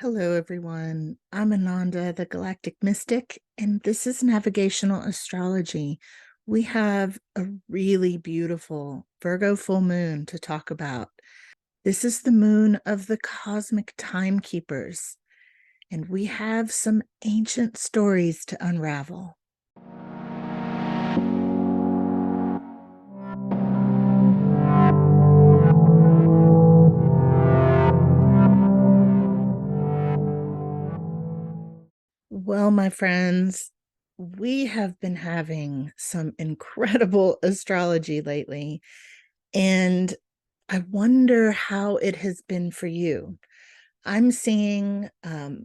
Hello, everyone. I'm Ananda, the Galactic Mystic, and this is Navigational Astrology. We have a really beautiful Virgo full moon to talk about. This is the moon of the Cosmic Timekeepers, and we have some ancient stories to unravel. Well, my friends, we have been having some incredible astrology lately, and I wonder how it has been for you. I'm seeing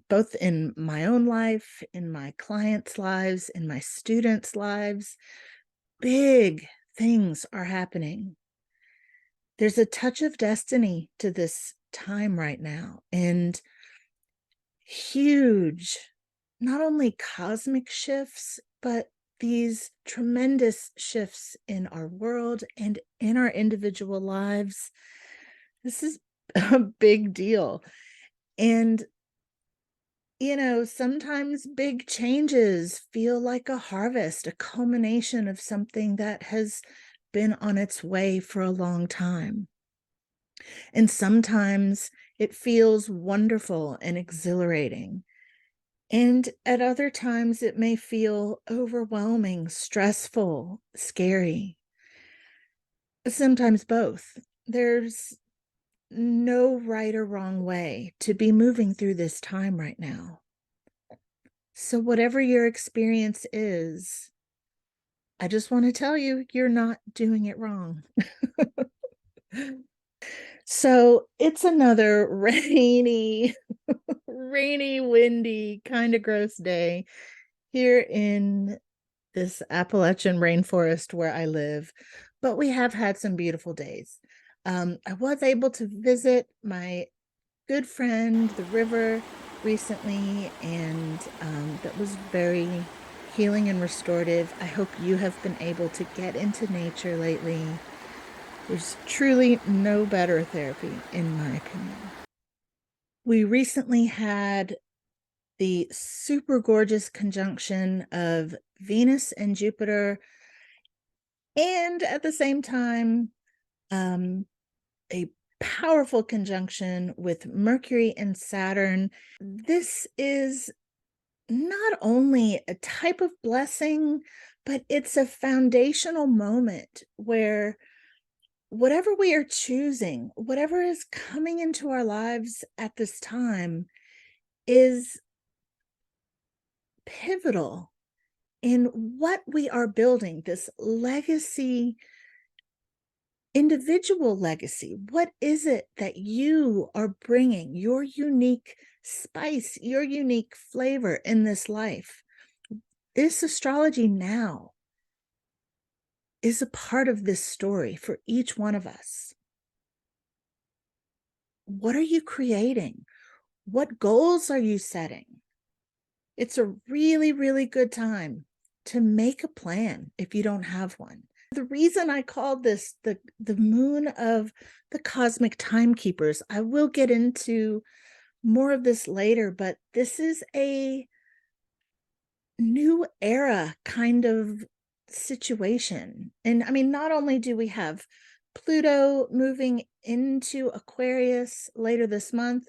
both in my own life, in my clients' lives, in my students' lives, big things are happening. There's a touch of destiny to this time right now, and huge, not only cosmic shifts, but these tremendous shifts in our world and in our individual lives. This is a big deal. And, sometimes big changes feel like a harvest, a culmination of something that has been on its way for a long time. And sometimes it feels wonderful and exhilarating. And at other times, it may feel overwhelming, stressful, scary. Sometimes both. There's no right or wrong way to be moving through this time right now. So, whatever your experience is, I just want to tell you, you're not doing it wrong. So, it's another rainy, windy, kind of gross day here in this Appalachian rainforest where I live, but we have had some beautiful days. I was able to visit my good friend, the river, recently, and that was very healing and restorative. I hope you have been able to get into nature lately. There's truly no better therapy, in my opinion. We recently had the super gorgeous conjunction of Venus and Jupiter, and at the same time, a powerful conjunction with Mercury and Saturn. This is not only a type of blessing, but it's a foundational moment where whatever we are choosing, whatever is coming into our lives at this time, is pivotal in what we are building, this legacy, individual legacy. What is it that you are bringing, your unique spice, your unique flavor in this life? This astrology now is a part of this story for each one of us. What are you creating? What goals are you setting? It's a really, really good time to make a plan if you don't have one. The reason I called this the moon of the cosmic timekeepers, I will get into more of this later, but this is a new era kind of situation. And I mean, not only do we have Pluto moving into Aquarius later this month,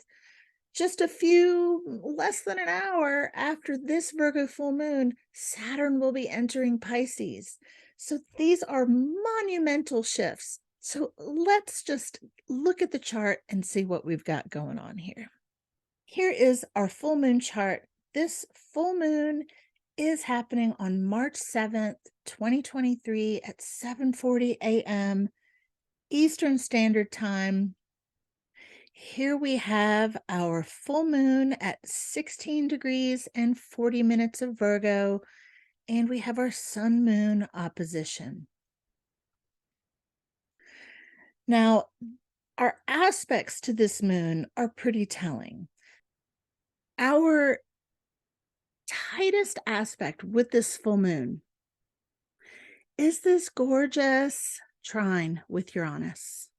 just a few less than an hour after this Virgo full moon, Saturn will be entering Pisces. So these are monumental shifts. So let's just look at the chart and see what we've got going on here. Here is our full moon chart. This full moon is happening on March 7th, 2023 at 7:40 a.m. Eastern Standard Time. Here we have our full moon at 16 degrees and 40 minutes of Virgo, and we have our sun moon opposition. Now, our aspects to this moon are pretty telling. Our tightest aspect with this full moon is this gorgeous trine with Uranus.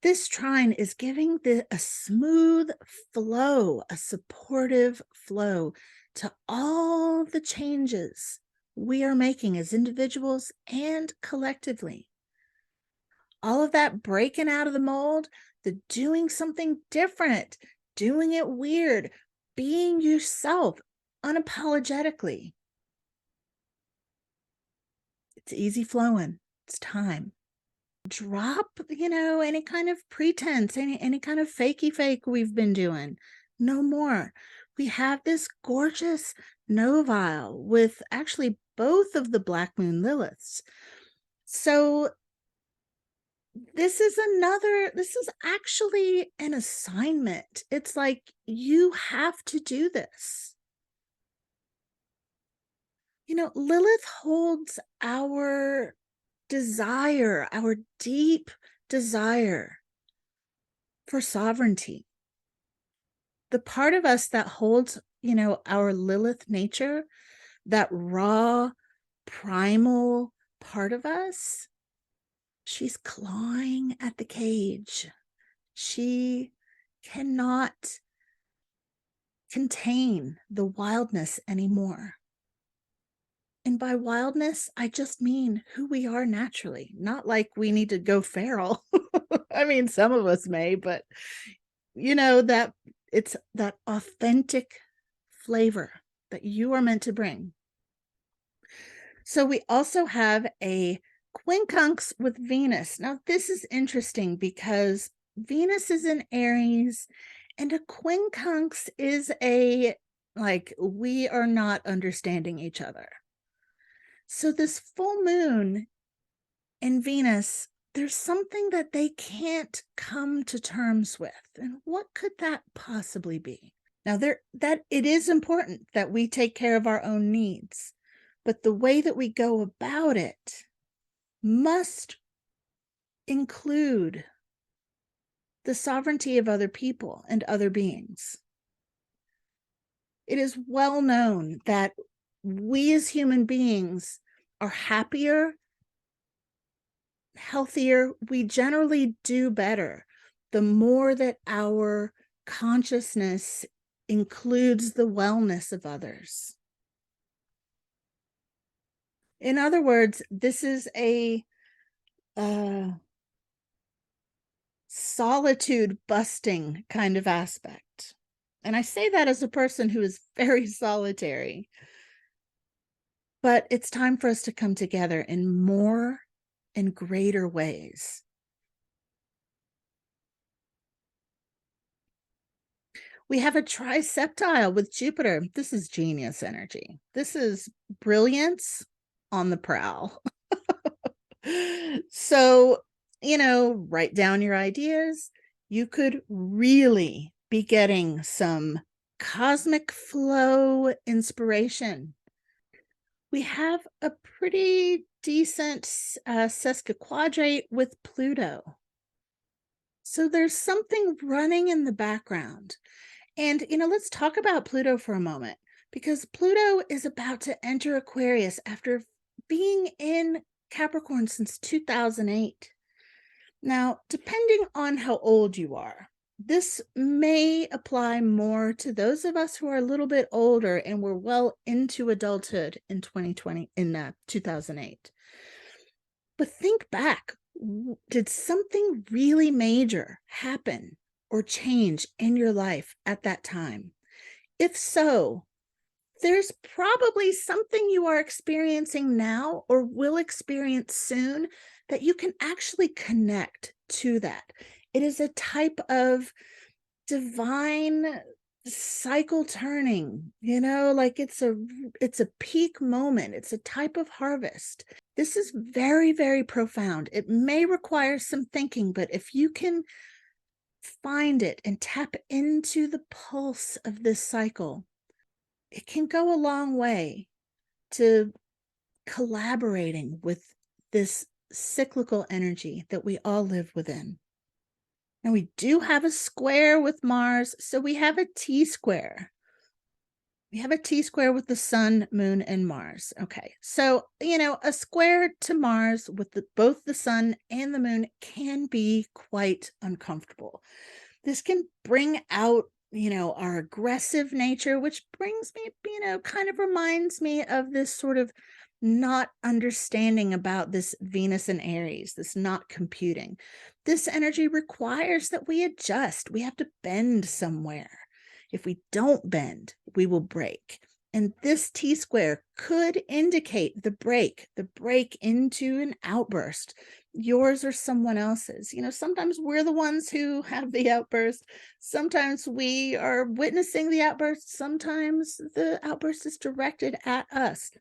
This trine is giving a smooth flow, a supportive flow to all the changes we are making as individuals and collectively. All of that breaking out of the mold, the doing something different, doing it weird, being yourself unapologetically. It's easy flowing. It's time. Drop, any kind of pretense, any kind of fakey fake we've been doing. No more. We have this gorgeous novile with actually both of the Black Moon Liliths. So this is actually an assignment. It's like you have to do this. Lilith holds our desire, our deep desire for sovereignty. The part of us that holds, our Lilith nature, that raw, primal part of us, she's clawing at the cage. She cannot contain the wildness anymore. And by wildness, I just mean who we are naturally, not like we need to go feral. I mean, some of us may, but that it's that authentic flavor that you are meant to bring. So we also have a quincunx with Venus. Now, this is interesting because Venus is in Aries and a quincunx is we are not understanding each other. So this full moon in Venus, there's something that they can't come to terms with. And what could that possibly be? Now, that it is important that we take care of our own needs, but the way that we go about it must include the sovereignty of other people and other beings. It is well known that we as human beings are happier, healthier. We generally do better the more that our consciousness includes the wellness of others. In other words, this is a solitude busting kind of aspect. And I say that as a person who is very solitary. But it's time for us to come together in more and greater ways. We have a triseptile with Jupiter. This is genius energy. This is brilliance on the prowl. So, write down your ideas. You could really be getting some cosmic flow inspiration. We have a pretty decent sesquiquadrate with Pluto. So there's something running in the background. And, let's talk about Pluto for a moment, because Pluto is about to enter Aquarius after being in Capricorn since 2008. Now, depending on how old you are, this may apply more to those of us who are a little bit older and were well into adulthood in 2008. But think back, did something really major happen or change in your life at that time? If so, there's probably something you are experiencing now or will experience soon that you can actually connect to that. It is a type of divine cycle turning, it's a peak moment. It's a type of harvest. This is very, very profound. It may require some thinking, but if you can find it and tap into the pulse of this cycle, it can go a long way to collaborating with this cyclical energy that we all live within. And we do have a square with Mars, so we have a T-square. We have a T-square with the sun, moon, and Mars. Okay, so, a square to Mars with both the sun and the moon can be quite uncomfortable. This can bring out, our aggressive nature, which brings me, kind of reminds me of this sort of not understanding about this Venus and Aries, this not computing. This energy requires that we adjust. We have to bend somewhere. If we don't bend, we will break. And this T square could indicate the break into an outburst, yours or someone else's. Sometimes we're the ones who have the outburst. Sometimes we are witnessing the outburst. Sometimes the outburst is directed at us.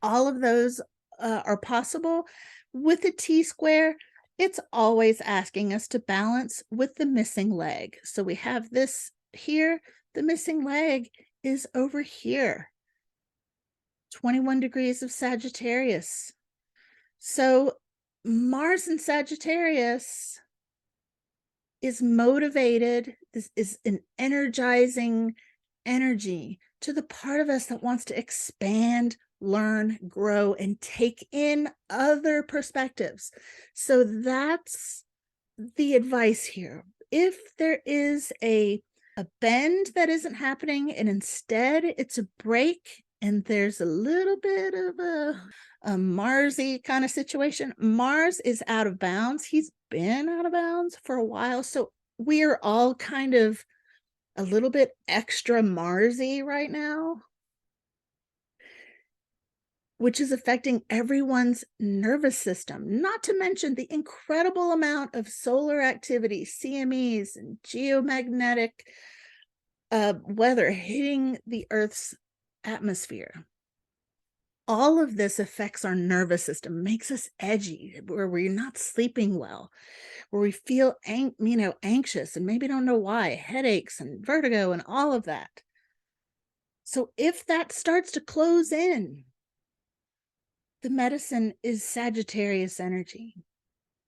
All of those are possible. With a T square, it's always asking us to balance with the missing leg. So we have this here, the missing leg is over here, 21 degrees of Sagittarius. So Mars in Sagittarius is motivated. This is an energizing energy to the part of us that wants to expand, learn, grow, and take in other perspectives. So that's the advice here. If there is a bend that isn't happening and instead it's a break and there's a little bit of a Marsy kind of situation, Mars is out of bounds. He's been out of bounds for a while. So we're all kind of a little bit extra Marsy right now, which is affecting everyone's nervous system, not to mention the incredible amount of solar activity, CMEs, and geomagnetic weather hitting the Earth's atmosphere. All of this affects our nervous system, makes us edgy, where we're not sleeping well, where we feel anxious and maybe don't know why, headaches and vertigo and all of that. So if that starts to close in, the medicine is Sagittarius energy,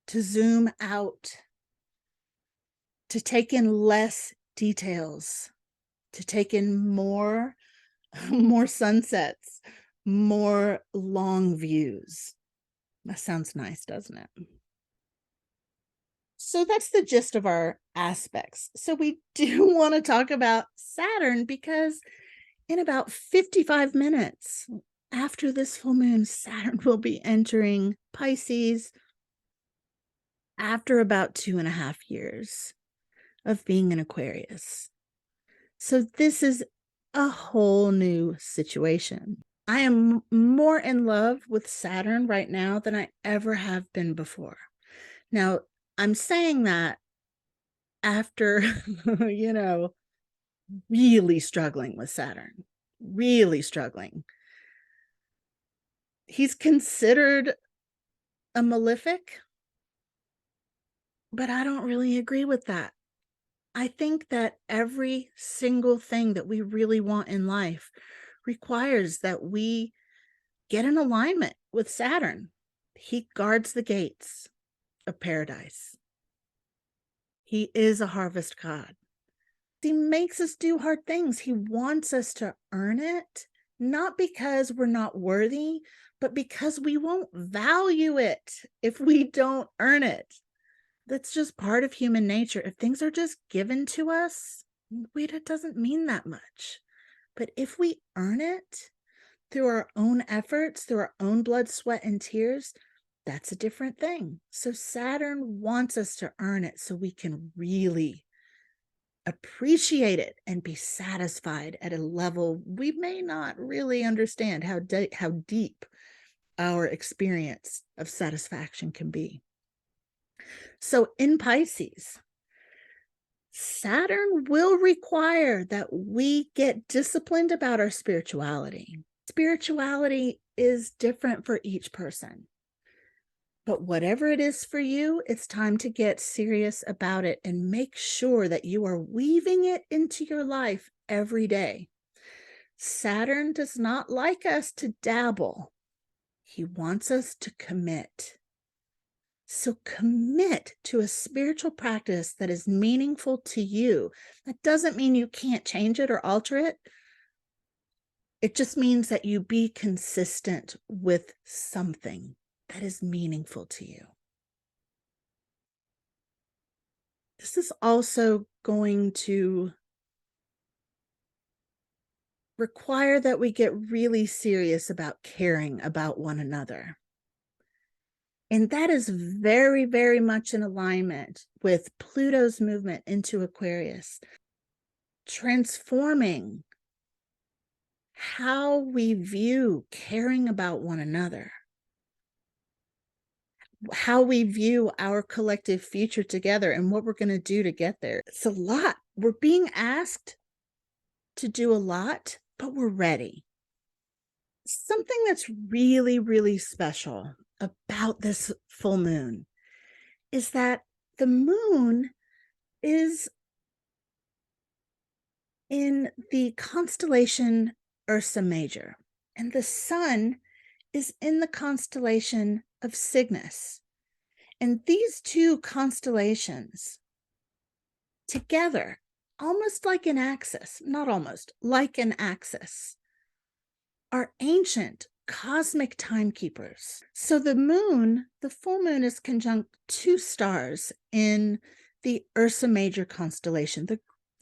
to zoom out, to take in less details, to take in more sunsets, more long views. That sounds nice, doesn't it? So that's the gist of our aspects. So we do want to talk about Saturn because in about 55 minutes after this full moon, Saturn will be entering Pisces after about 2.5 years of being in Aquarius. So this is a whole new situation. I am more in love with Saturn right now than I ever have been before. Now, I'm saying that after, really struggling with Saturn, really struggling. He's considered a malefic, but I don't really agree with that. I think that every single thing that we really want in life requires that we get in alignment with Saturn. He guards the gates of paradise. He is a harvest god. He makes us do hard things. He wants us to earn it, not because we're not worthy, but because we won't value it if we don't earn it. That's just part of human nature. If things are just given to us, it doesn't mean that much. But if we earn it through our own efforts, through our own blood, sweat, and tears, that's a different thing. So Saturn wants us to earn it so we can really appreciate it and be satisfied at a level we may not really understand how deep our experience of satisfaction can be. So in Pisces, Saturn will require that we get disciplined about our spirituality. Spirituality is different for each person. But whatever it is for you, it's time to get serious about it and make sure that you are weaving it into your life every day. Saturn does not like us to dabble. He wants us to commit. So commit to a spiritual practice that is meaningful to you. That doesn't mean you can't change it or alter it, It just means that you be consistent with something that is meaningful to you. This is also going to require that we get really serious about caring about one another. And that is very, very much in alignment with Pluto's movement into Aquarius, transforming how we view caring about one another, how we view our collective future together, and what we're going to do to get there. It's a lot. We're being asked to do a lot, but we're ready. Something that's really, really special about this full moon is that the moon is in the constellation Ursa Major, and the sun is in the constellation of Cygnus. And these two constellations together, almost like an axis, not almost, like an axis, are ancient cosmic timekeepers. So the moon, the full moon, is conjunct two stars in the Ursa Major constellation,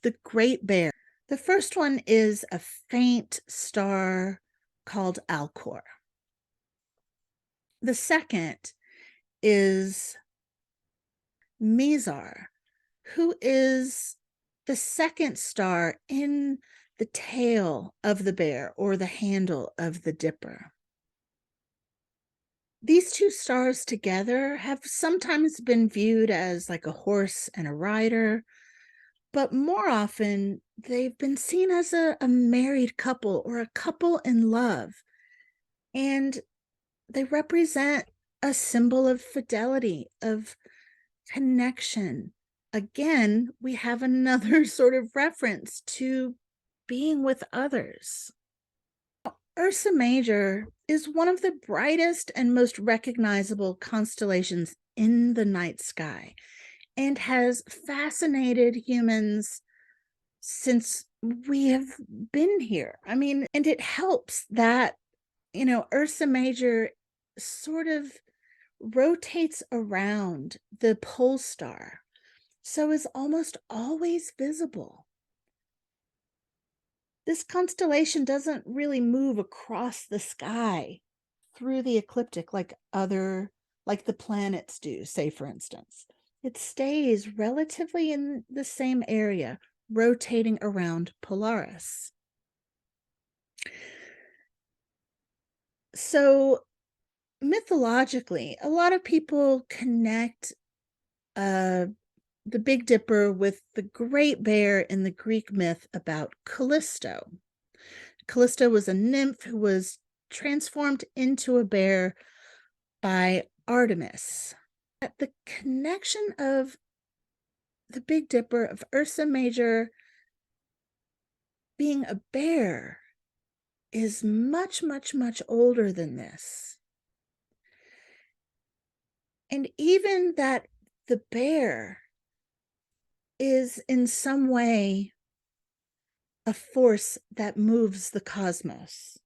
the Great Bear. The first one is a faint star called Alcor. The second is Mizar, who is the second star in the tail of the bear, or the handle of the dipper. These two stars together have sometimes been viewed as like a horse and a rider, but more often they've been seen as a married couple or a couple in love. And they represent a symbol of fidelity, of connection. Again, we have another sort of reference to being with others. Ursa Major is one of the brightest and most recognizable constellations in the night sky, and has fascinated humans since we have been here. I mean, and it helps that, Ursa Major sort of rotates around the pole star, so is almost always visible. This constellation doesn't really move across the sky through the ecliptic like the planets do, say, for instance. It stays relatively in the same area, rotating around Polaris. So mythologically, a lot of people connect the Big Dipper with the Great Bear in the Greek myth about Callisto. Callisto was a nymph who was transformed into a bear by Artemis. The connection of the Big Dipper, of Ursa Major being a bear, is much, much, much older than this. And even that the bear is in some way a force that moves the cosmos.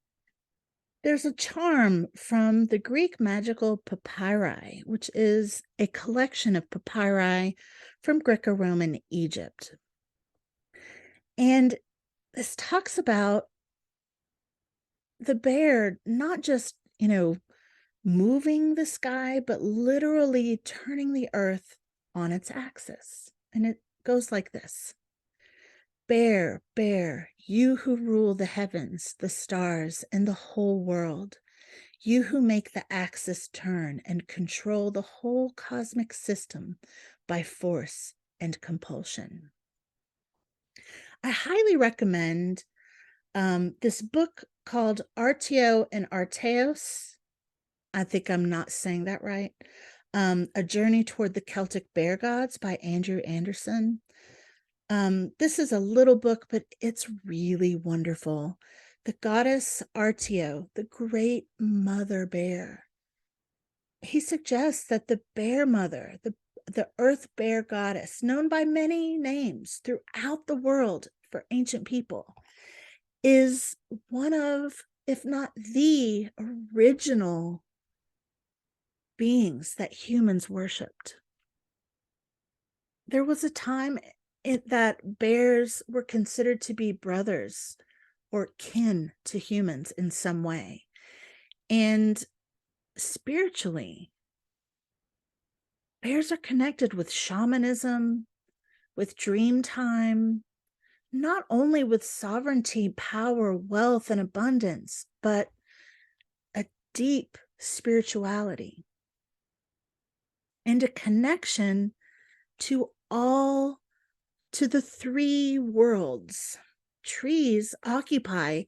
There's a charm from the Greek magical papyri, which is a collection of papyri from Greco-Roman Egypt. And this talks about the bear not just, moving the sky, but literally turning the earth on its axis. And it goes like this: Bear, bear, you who rule the heavens, the stars, and the whole world, you who make the axis turn and control the whole cosmic system by force and compulsion. I highly recommend this book called Artio and Arteos. I think I'm not saying that right. A Journey Toward the Celtic Bear Gods by Andrew Anderson. This is a little book, but it's really wonderful. The goddess Artio, the great mother bear. He suggests that the bear mother, the earth bear goddess, known by many names throughout the world for ancient people, is one of, if not the original beings that humans worshipped. There was a time that bears were considered to be brothers or kin to humans in some way. And spiritually, bears are connected with shamanism, with dream time, not only with sovereignty, power, wealth, and abundance, but a deep spirituality and a connection to the three worlds. Trees occupy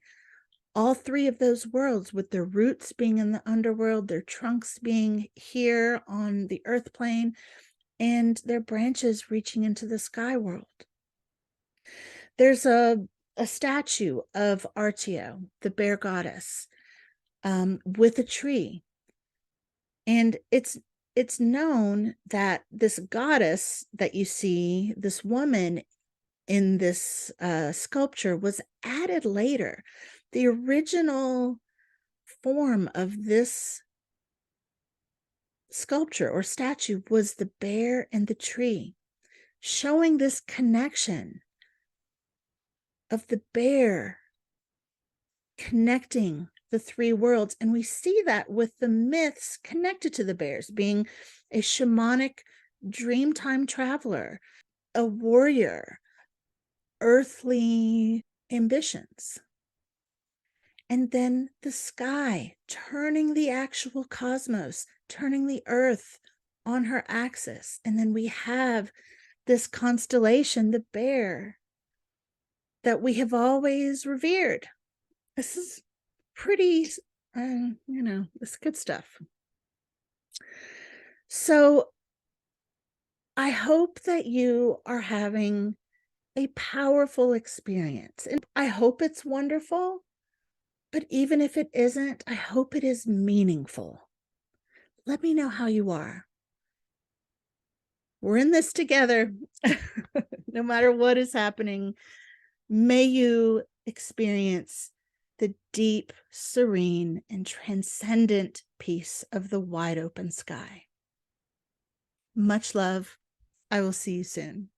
all three of those worlds, with their roots being in the underworld, their trunks being here on the earth plane, and their branches reaching into the sky world. There's a statue of Artio, the bear goddess, with a tree. And it's known that this goddess that you see, this woman in this sculpture, was added later. The original form of this sculpture or statue was the bear and the tree, showing this connection of the bear connecting the three worlds. And we see that with the myths connected to the bears, being a shamanic dreamtime traveler, a warrior, earthly ambitions. And then the sky, turning the actual cosmos, turning the earth on her axis. And then we have this constellation, the bear, that we have always revered. This is pretty, it's good stuff. So I hope that you are having a powerful experience. And I hope it's wonderful. But even if it isn't, I hope it is meaningful. Let me know how you are. We're in this together. No matter what is happening, may you experience the deep, serene, and transcendent peace of the wide open sky. Much love. I will see you soon.